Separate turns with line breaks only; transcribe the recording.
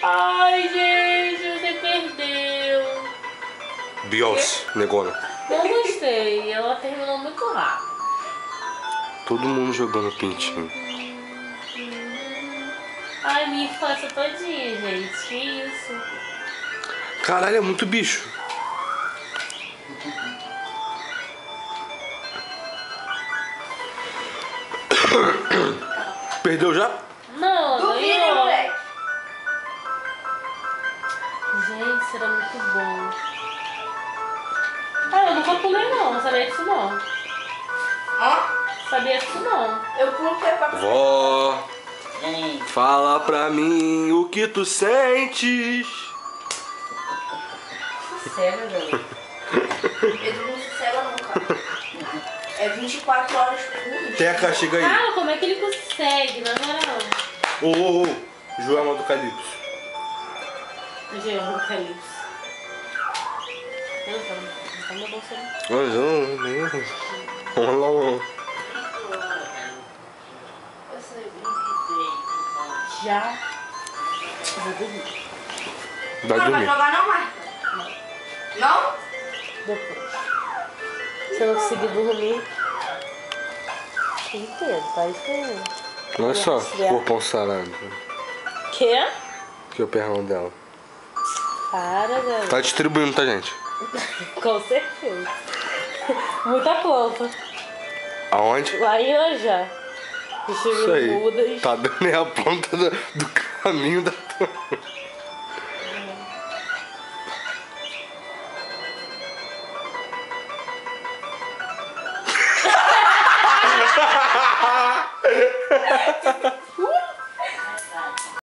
Ai, gente, você perdeu.
Beyoncé, negona.
Não gostei, ela terminou muito rápido.
Todo mundo jogando pintinho.
Ai, minha infância todinha, gente. Que isso?
Caralho, é muito bicho. Perdeu já?
Não,
Duvido,
ganhou.
moleque.
Gente, isso era muito bom. Ah, eu nunca pulei não, não sabia disso não.
Hã?
Sabia disso não.
Eu pulo que é pra...
Vó, fala pra mim o que tu sentes.
Sossega, galera.
Pedro não sossega nunca. É 24 horas por dia.
Teca, chega aí.
Ah, como é que ele consegue, na moral?
Ô, Joelma do Calypso.
Jean Calypso. Eu não tá na bolsa não.
Vamos lá.
Eu sei.
Já. Vou dormir.
Vai
Não vai
dormir.
jogar não, Marta? Não?
Depois. Se eu não conseguir dormir. Inteiro, tá esperando.
Olha só, corpão sarado.
Quê?
Que é o perrão dela.
Para, galera.
Tá distribuindo, tá, gente?
Com certeza. Muita planta.
Aonde?
Lá em Anjá.
Isso aí.
Mudas.
Tá dando aí a ponta do caminho da tua.